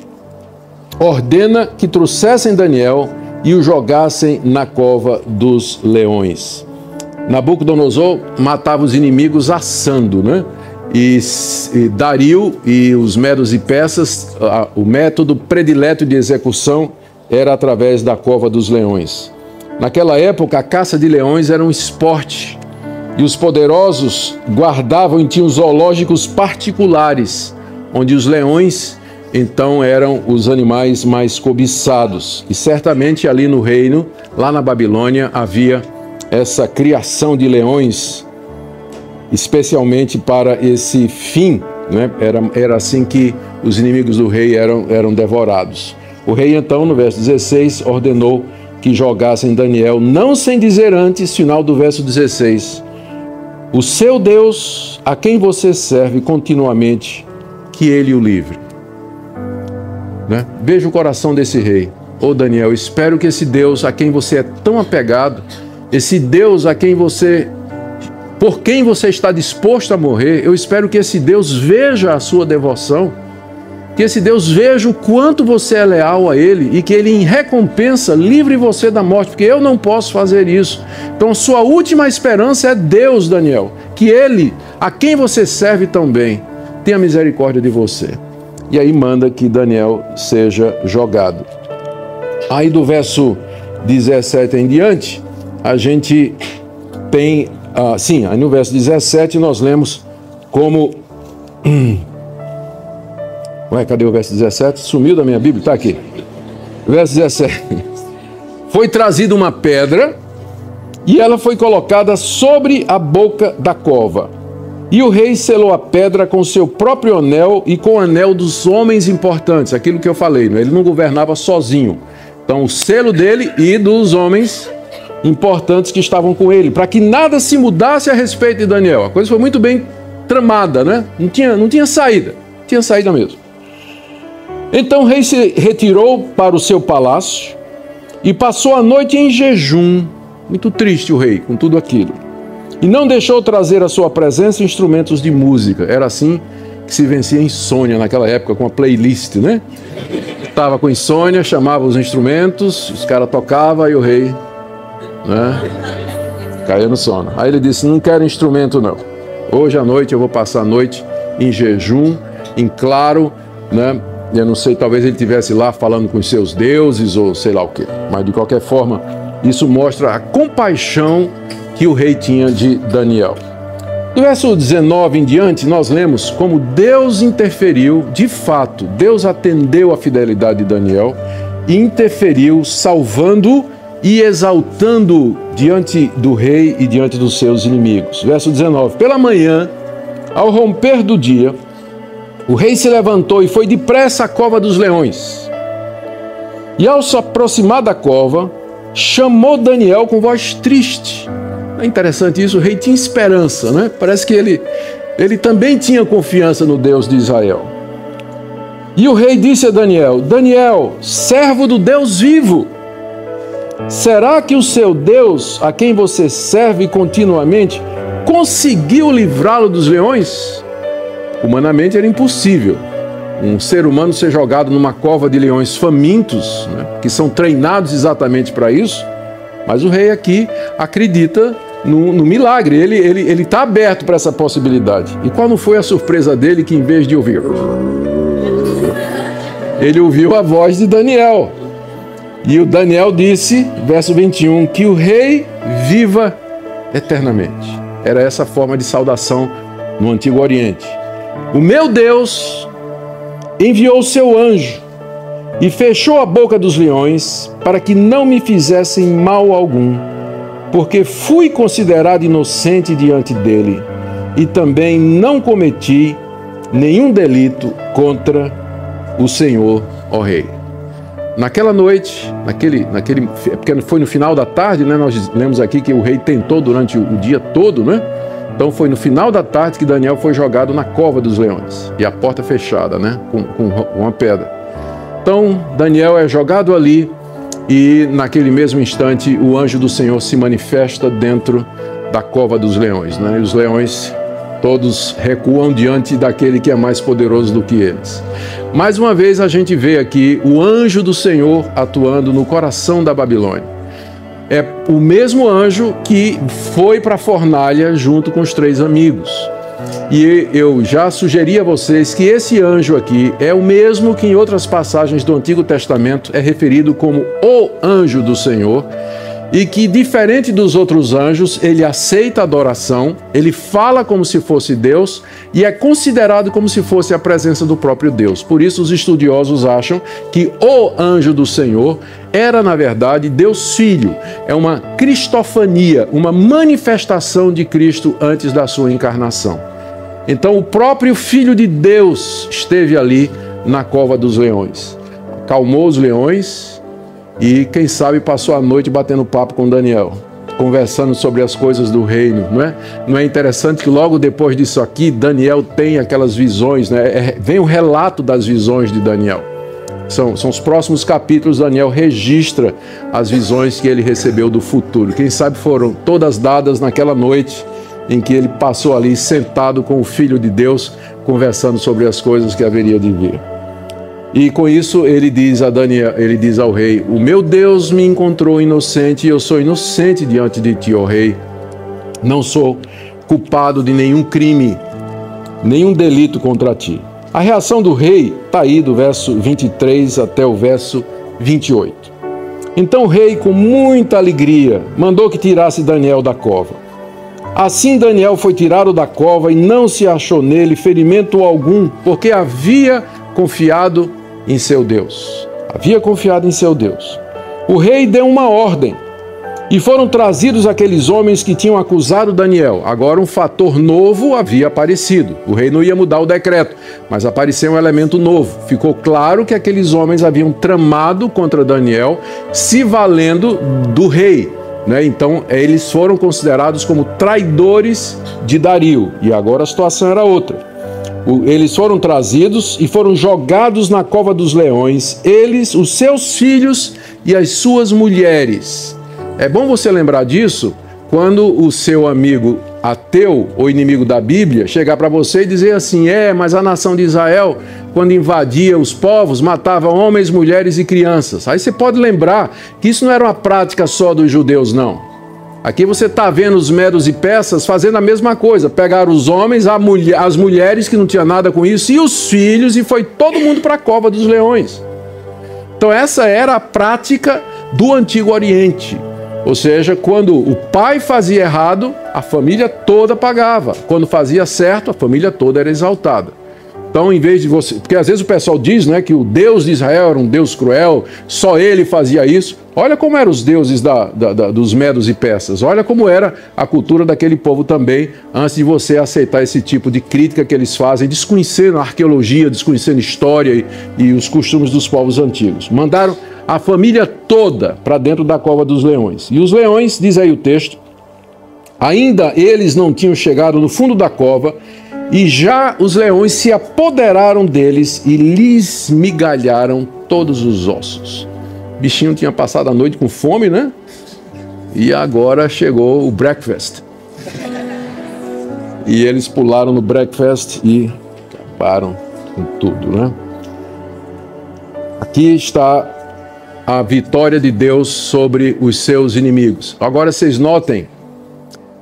ordena que trouxessem Daniel e o jogassem na cova dos leões. Nabucodonosor matava os inimigos assando, né? E Dario e os medos e persas, o método predileto de execução era através da cova dos leões. Naquela época, a caça de leões era um esporte e os poderosos guardavam e tinham zoológicos particulares, onde os leões então eram os animais mais cobiçados. E certamente ali no reino, lá na Babilônia, havia essa criação de leões, especialmente para esse fim, né? Era assim que os inimigos do rei eram devorados. O rei então, no verso 16, ordenou que jogassem Daniel, não sem dizer antes, final do verso 16, o seu Deus, a quem você serve continuamente, que ele o livre. Né? Veja o coração desse rei. Ô Daniel, espero que esse Deus a quem você é tão apegado, esse Deus por quem você está disposto a morrer, eu espero que esse Deus veja a sua devoção, que esse Deus veja o quanto você é leal a Ele e que Ele, em recompensa, livre você da morte, porque eu não posso fazer isso. Então, sua última esperança é Deus, Daniel, que Ele, a quem você serve tão bem, tenha misericórdia de você. E aí manda que Daniel seja jogado. Aí do verso 17 em diante, a gente tem... aí no verso 17 nós lemos como... Ué, cadê o verso 17? Sumiu da minha Bíblia? Está aqui. Verso 17. Foi trazida uma pedra e ela foi colocada sobre a boca da cova. E o rei selou a pedra com seu próprio anel e com o anel dos homens importantes, aquilo que eu falei, né? Ele não governava sozinho. Então o selo dele e dos homens importantes que estavam com ele, para que nada se mudasse a respeito de Daniel. A coisa foi muito bem tramada, né? Não tinha saída, não tinha saída mesmo. Então o rei se retirou para o seu palácio e passou a noite em jejum. Muito triste o rei com tudo aquilo. E não deixou trazer à sua presença instrumentos de música. Era assim que se vencia a insônia naquela época, com a playlist, né? Estava com insônia, chamava os instrumentos, os caras tocavam e o rei, né, caía no sono. Aí ele disse, não quero instrumento não. Hoje à noite eu vou passar a noite em jejum, em claro, né? Eu não sei, talvez ele estivesse lá falando com os seus deuses ou sei lá o quê. Mas de qualquer forma, isso mostra a compaixão que o rei tinha de Daniel. Do verso 19 em diante, nós lemos como Deus interferiu, de fato, Deus atendeu a fidelidade de Daniel e interferiu, salvando e exaltando diante do rei e diante dos seus inimigos. Verso 19, pela manhã, ao romper do dia, o rei se levantou e foi depressa à cova dos leões. E ao se aproximar da cova, chamou Daniel com voz triste. É interessante isso, o rei tinha esperança, né? Parece que ele também tinha confiança no Deus de Israel. E o rei disse a Daniel, Daniel, servo do Deus vivo, será que o seu Deus, a quem você serve continuamente, conseguiu livrá-lo dos leões? Humanamente era impossível um ser humano ser jogado numa cova de leões famintos, né, que são treinados exatamente para isso, mas o rei aqui acredita no milagre, ele está aberto para essa possibilidade. E qual não foi a surpresa dele que, em vez de ouvir, ele ouviu a voz de Daniel. E o Daniel disse, verso 21, que o rei viva eternamente. Era essa forma de saudação no Antigo Oriente. O meu Deus enviou o seu anjo e fechou a boca dos leões para que não me fizessem mal algum, porque fui considerado inocente diante dele e também não cometi nenhum delito contra o Senhor, ó rei. Naquela noite, porque foi no final da tarde, né? Nós lemos aqui que o rei tentou durante o dia todo, né? Então foi no final da tarde que Daniel foi jogado na cova dos leões e a porta fechada, né? Com uma pedra. Então Daniel é jogado ali e naquele mesmo instante o anjo do Senhor se manifesta dentro da cova dos leões, né? E os leões todos recuam diante daquele que é mais poderoso do que eles. Mais uma vez a gente vê aqui o anjo do Senhor atuando no coração da Babilônia. É o mesmo anjo que foi para a fornalha junto com os 3 amigos. E eu já sugeri a vocês que esse anjo aqui é o mesmo que em outras passagens do Antigo Testamento é referido como o anjo do Senhor, e que, diferente dos outros anjos, ele aceita a adoração, ele fala como se fosse Deus e é considerado como se fosse a presença do próprio Deus. Por isso os estudiosos acham que o anjo do Senhor era, na verdade, Deus Filho. É uma cristofania, uma manifestação de Cristo antes da sua encarnação. Então o próprio Filho de Deus esteve ali na cova dos leões. Acalmou os leões e, quem sabe, passou a noite batendo papo com Daniel, conversando sobre as coisas do reino, não é? Não é interessante que logo depois disso aqui, Daniel tem aquelas visões, né? Vem o relato das visões de Daniel. São os próximos capítulos, Daniel registra as visões que ele recebeu do futuro. Quem sabe foram todas dadas naquela noite em que ele passou ali sentado com o Filho de Deus, conversando sobre as coisas que haveria de vir. E com isso ele diz a Daniel, ele diz ao rei: o meu Deus me encontrou inocente e eu sou inocente diante de ti, ó rei. Não sou culpado de nenhum crime, nenhum delito contra ti. A reação do rei está aí do verso 23 até o verso 28. Então o rei, com muita alegria, mandou que tirasse Daniel da cova. Assim Daniel foi tirado da cova e não se achou nele ferimento algum, porque havia confiado em seu Deus. Havia confiado em seu Deus. O rei deu uma ordem E foram trazidos aqueles homens que tinham acusado Daniel. Agora um fator novo havia aparecido. O rei não ia mudar o decreto, mas apareceu um elemento novo. Ficou claro que aqueles homens haviam tramado contra Daniel, se valendo do rei, né? Então eles foram considerados como traidores de Dario. E agora a situação era outra. Eles foram trazidos e foram jogados na cova dos leões, eles, os seus filhos e as suas mulheres. É bom você lembrar disso quando o seu amigo ateu ou inimigo da Bíblia chegar para você e dizer assim: mas a nação de Israel, quando invadia os povos, matava homens, mulheres e crianças. Aí você pode lembrar que isso não era uma prática só dos judeus, não. Aqui você está vendo os medos e persas fazendo a mesma coisa. Pegaram os homens, as mulheres que não tinham nada com isso, e os filhos, e foi todo mundo para a cova dos leões. Então essa era a prática do Antigo Oriente. Ou seja, quando o pai fazia errado, a família toda pagava. Quando fazia certo, a família toda era exaltada. Então, em vez de você... Porque às vezes o pessoal diz, né, que o Deus de Israel era um Deus cruel, só ele fazia isso. Olha como eram os deuses dos medos e persas. Olha como era a cultura daquele povo também, antes de você aceitar esse tipo de crítica que eles fazem, desconhecendo a arqueologia, desconhecendo a história e os costumes dos povos antigos. Mandaram a família toda para dentro da cova dos leões. E os leões, diz aí o texto, ainda eles não tinham chegado no fundo da cova, e já os leões se apoderaram deles e lhes migalharam todos os ossos. O bichinho tinha passado a noite com fome, né? E agora chegou o breakfast. E eles pularam no breakfast e acabaram com tudo, né? Aqui está a vitória de Deus sobre os seus inimigos. Agora vocês notem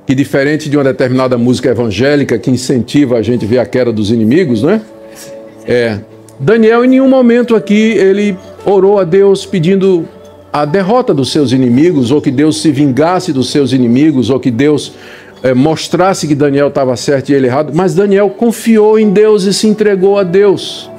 que, diferente de uma determinada música evangélica que incentiva a gente a ver a queda dos inimigos, né? Daniel em nenhum momento aqui ele orou a Deus pedindo a derrota dos seus inimigos, ou que Deus se vingasse dos seus inimigos, ou que Deus mostrasse que Daniel estava certo e ele errado, mas Daniel confiou em Deus e se entregou a Deus.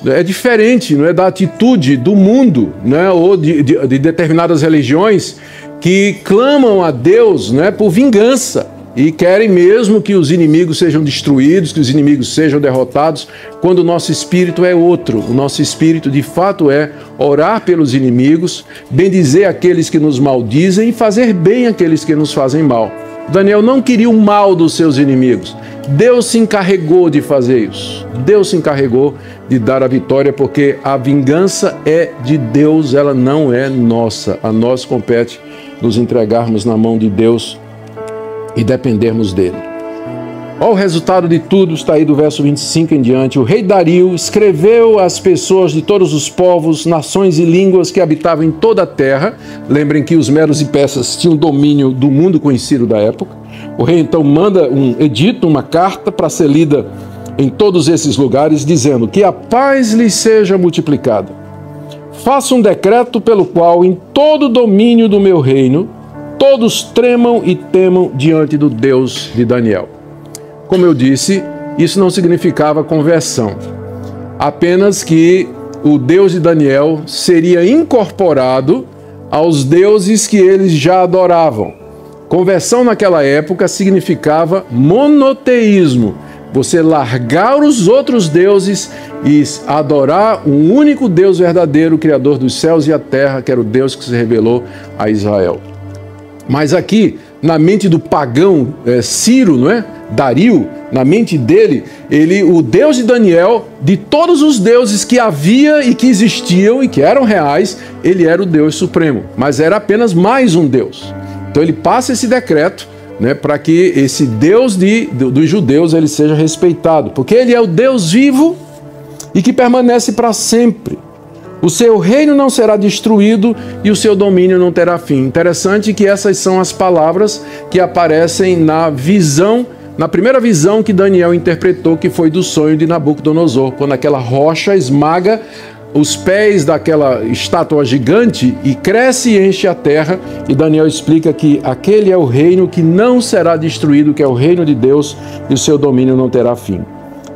É diferente, não é, da atitude do mundo, né, ou de determinadas religiões que clamam a Deus, né, por vingança e querem mesmo que os inimigos sejam destruídos, que os inimigos sejam derrotados, quando o nosso espírito é outro. O nosso espírito de fato é orar pelos inimigos, bendizer aqueles que nos maldizem e fazer bem aqueles que nos fazem mal. Daniel não queria o mal dos seus inimigos. Deus se encarregou de fazer isso. Deus se encarregou de dar a vitória, porque a vingança é de Deus, ela não é nossa. A nós compete nos entregarmos na mão de Deus e dependermos dele. Olha o resultado de tudo, está aí do verso 25 em diante. O rei Dario escreveu às pessoas de todos os povos, nações e línguas que habitavam em toda a terra. Lembrem que os medos e persas tinham domínio do mundo conhecido da época. O rei então manda um edito, uma carta para ser lida em todos esses lugares, dizendo que a paz lhes seja multiplicada. Faça um decreto pelo qual em todo o domínio do meu reino todos tremam e temam diante do Deus de Daniel. Como eu disse, isso não significava conversão, apenas que o Deus de Daniel seria incorporado aos deuses que eles já adoravam. Conversão naquela época significava monoteísmo, você largar os outros deuses e adorar um único Deus verdadeiro, Criador dos céus e a terra, que era o Deus que se revelou a Israel. Mas aqui, na mente do pagão Ciro, não é? Dario, na mente dele, o Deus de Daniel, de todos os deuses que havia e que existiam e que eram reais, ele era o Deus supremo, mas era apenas mais um Deus. Então ele passa esse decreto, né, para que esse Deus dos judeus ele seja respeitado, porque ele é o Deus vivo e que permanece para sempre. O seu reino não será destruído e o seu domínio não terá fim. Interessante que essas são as palavras que aparecem na visão, na primeira visão que Daniel interpretou, que foi do sonho de Nabucodonosor, quando aquela rocha esmaga os pés daquela estátua gigante e cresce e enche a terra, e Daniel explica que aquele é o reino que não será destruído, que é o reino de Deus, e o seu domínio não terá fim.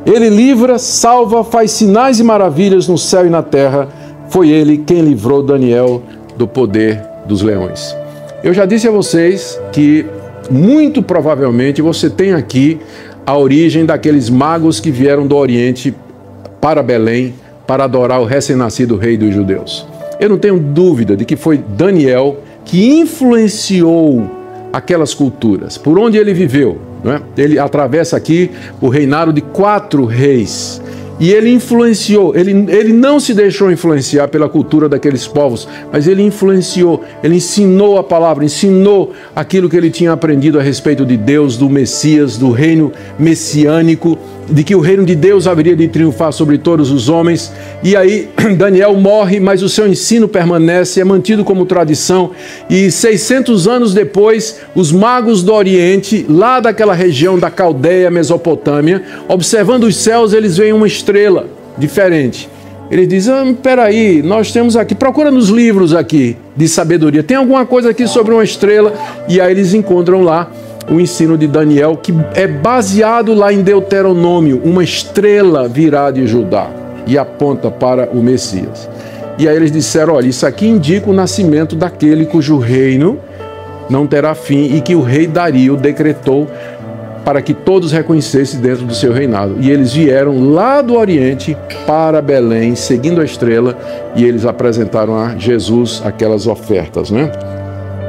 Ele livra, salva, faz sinais e maravilhas no céu e na terra. Foi ele quem livrou Daniel do poder dos leões. Eu já disse a vocês que, muito provavelmente, você tem aqui a origem daqueles magos que vieram do Oriente para Belém para adorar o recém-nascido rei dos judeus. Eu não tenho dúvida de que foi Daniel que influenciou aquelas culturas. Por onde ele viveu, né? Ele atravessa aqui o reinado de 4 reis. E ele influenciou, ele não se deixou influenciar pela cultura daqueles povos, mas ele influenciou, ele ensinou a palavra, ensinou aquilo que ele tinha aprendido a respeito de Deus, do Messias, do reino messiânico, de que o reino de Deus haveria de triunfar sobre todos os homens. E aí Daniel morre, mas o seu ensino permanece, é mantido como tradição. E 600 anos depois, os magos do Oriente, lá daquela região da Caldeia, Mesopotâmia, observando os céus, eles veem uma estrela diferente. Eles dizem, peraí, nós temos aqui, procura nos livros aqui de sabedoria, tem alguma coisa aqui sobre uma estrela? E aí eles encontram lá o ensino de Daniel, que é baseado lá em Deuteronômio, uma estrela virá de Judá e aponta para o Messias. E aí eles disseram, olha, isso aqui indica o nascimento daquele cujo reino não terá fim e que o rei Dario decretou para que todos reconhecessem dentro do seu reinado. E eles vieram lá do Oriente para Belém, seguindo a estrela, e eles apresentaram a Jesus aquelas ofertas, né?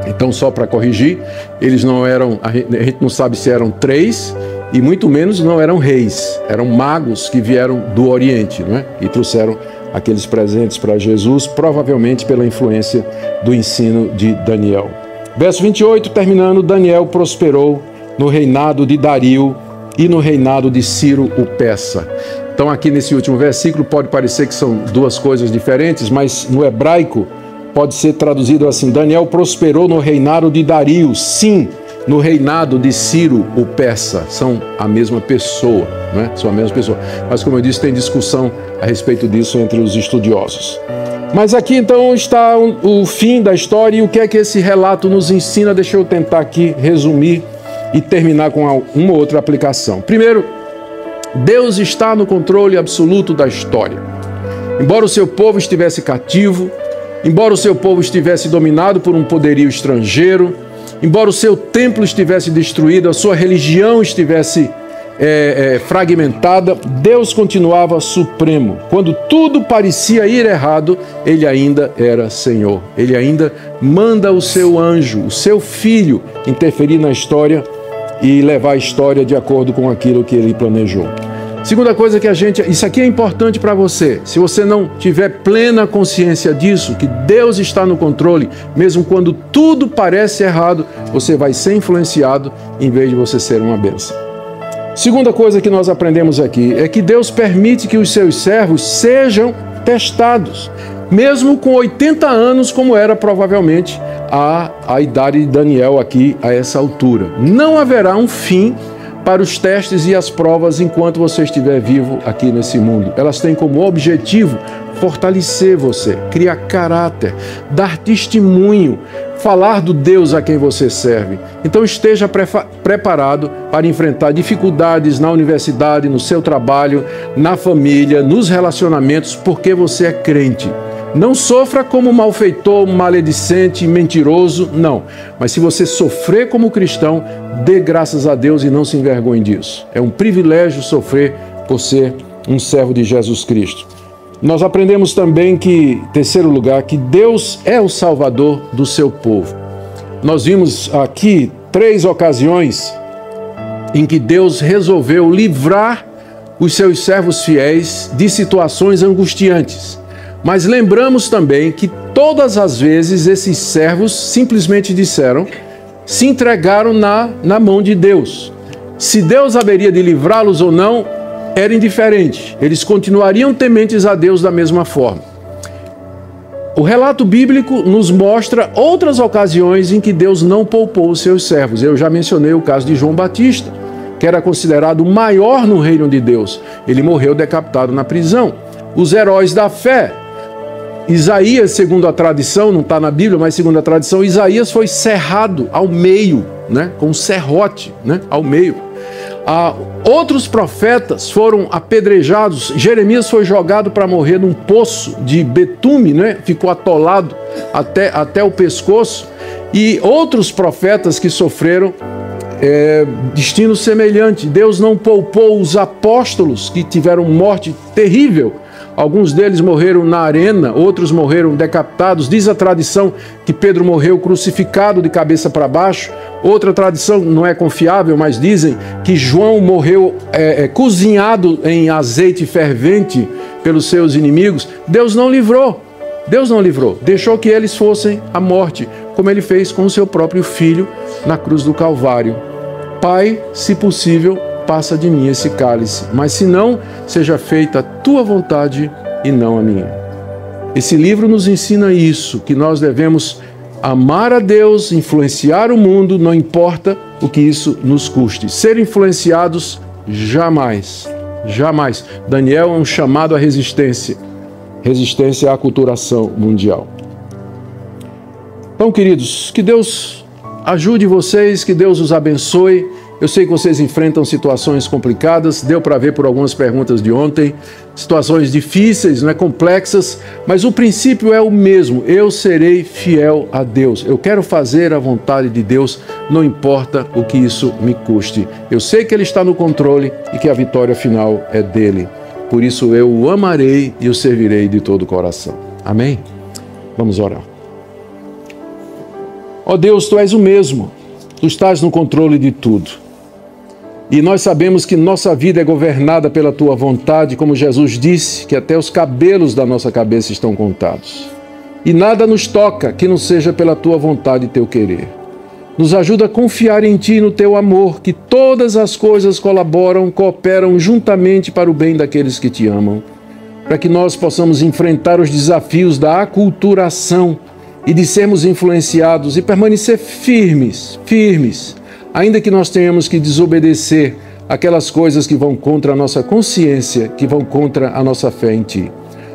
Então, só para corrigir, eles não eram, a gente não sabe se eram 3, e muito menos não eram reis, eram magos que vieram do Oriente, né? E trouxeram aqueles presentes para Jesus, provavelmente pela influência do ensino de Daniel. Verso 28, terminando, Daniel prosperou no reinado de Dario e no reinado de Ciro o Persa. Então, aqui nesse último versículo, pode parecer que são duas coisas diferentes, mas no hebraico pode ser traduzido assim: Daniel prosperou no reinado de Dario, sim, no reinado de Ciro o Persa. São a mesma pessoa, né? São a mesma pessoa. Mas, como eu disse, tem discussão a respeito disso entre os estudiosos. Mas aqui, então, está o fim da história. E o que é que esse relato nos ensina? Deixa eu tentar aqui resumir e terminar com uma outra aplicação. Primeiro, Deus está no controle absoluto da história. Embora o seu povo estivesse cativo, embora o seu povo estivesse dominado por um poderio estrangeiro, embora o seu templo estivesse destruído, a sua religião estivesse fragmentada, Deus continuava supremo. Quando tudo parecia ir errado, Ele ainda era Senhor. Ele ainda manda o seu anjo, o seu filho, interferir na história e levar a história de acordo com aquilo que Ele planejou. Segunda coisa que isso aqui é importante para você. Se você não tiver plena consciência disso, que Deus está no controle, mesmo quando tudo parece errado, você vai ser influenciado em vez de você ser uma bênção. Segunda coisa que nós aprendemos aqui é que Deus permite que os seus servos sejam testados, mesmo com 80 anos, como era provavelmente a idade de Daniel aqui a essa altura. Não haverá um fim para os testes e as provas enquanto você estiver vivo aqui nesse mundo. Elas têm como objetivo fortalecer você, criar caráter, dar testemunho, falar do Deus a quem você serve. Então esteja preparado para enfrentar dificuldades na universidade, no seu trabalho, na família, nos relacionamentos, porque você é crente. Não sofra como malfeitor, maledicente, mentiroso, não. Mas se você sofrer como cristão, dê graças a Deus e não se envergonhe disso. É um privilégio sofrer por ser um servo de Jesus Cristo. Nós aprendemos também que, em terceiro lugar, que Deus é o Salvador do seu povo. Nós vimos aqui 3 ocasiões em que Deus resolveu livrar os seus servos fiéis de situações angustiantes. Mas lembramos também que todas as vezes esses servos simplesmente disseram, se entregaram na mão de Deus. Se Deus haveria de livrá-los ou não, era indiferente. Eles continuariam tementes a Deus da mesma forma. O relato bíblico nos mostra outras ocasiões em que Deus não poupou os seus servos. Eu já mencionei o caso de João Batista, que era considerado o maior no reino de Deus. Ele morreu decapitado na prisão. Os heróis da fé. Isaías, segundo a tradição, não está na Bíblia, mas segundo a tradição, Isaías foi serrado ao meio, né, com um serrote, né, ao meio. Outros profetas foram apedrejados. Jeremias foi jogado para morrer num poço de betume, né, ficou atolado até o pescoço. e outros profetas que sofreram destino semelhante. Deus não poupou os apóstolos que tiveram morte terrível. Alguns deles morreram na arena, outros morreram decapitados. Diz a tradição que Pedro morreu crucificado de cabeça para baixo. Outra tradição não é confiável, mas dizem que João morreu cozinhado em azeite fervente pelos seus inimigos. Deus não livrou. Deus não livrou. Deixou que eles fossem à morte, como ele fez com o seu próprio filho na cruz do Calvário. Pai, se possível, passa de mim esse cálice, mas se não, seja feita a tua vontade e não a minha. Esse livro nos ensina isso, que nós devemos amar a Deus, influenciar o mundo, não importa o que isso nos custe. Ser influenciados, jamais, jamais. Daniel é um chamado à resistência, resistência à aculturação mundial. Então, queridos, que Deus ajude vocês, que Deus os abençoe. Eu sei que vocês enfrentam situações complicadas, deu para ver por algumas perguntas de ontem, situações difíceis, complexas, mas o princípio é o mesmo: eu serei fiel a Deus. Eu quero fazer a vontade de Deus, não importa o que isso me custe. Eu sei que Ele está no controle e que a vitória final é dele. Por isso eu o amarei e o servirei de todo o coração. Amém? Vamos orar. Ó Deus, Tu és o mesmo, Tu estás no controle de tudo. E nós sabemos que nossa vida é governada pela Tua vontade, como Jesus disse, que até os cabelos da nossa cabeça estão contados. E nada nos toca que não seja pela Tua vontade e Teu querer. Nos ajuda a confiar em Ti e no Teu amor, que todas as coisas cooperam juntamente para o bem daqueles que Te amam, para que nós possamos enfrentar os desafios da aculturação e de sermos influenciados e permanecer firmes, ainda que nós tenhamos que desobedecer aquelas coisas que vão contra a nossa consciência, que vão contra a nossa fé em Ti.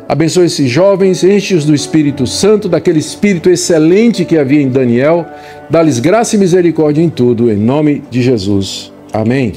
Abençoe esses jovens, enche-os do Espírito Santo, daquele Espírito excelente que havia em Daniel. Dá-lhes graça e misericórdia em tudo, em nome de Jesus. Amém.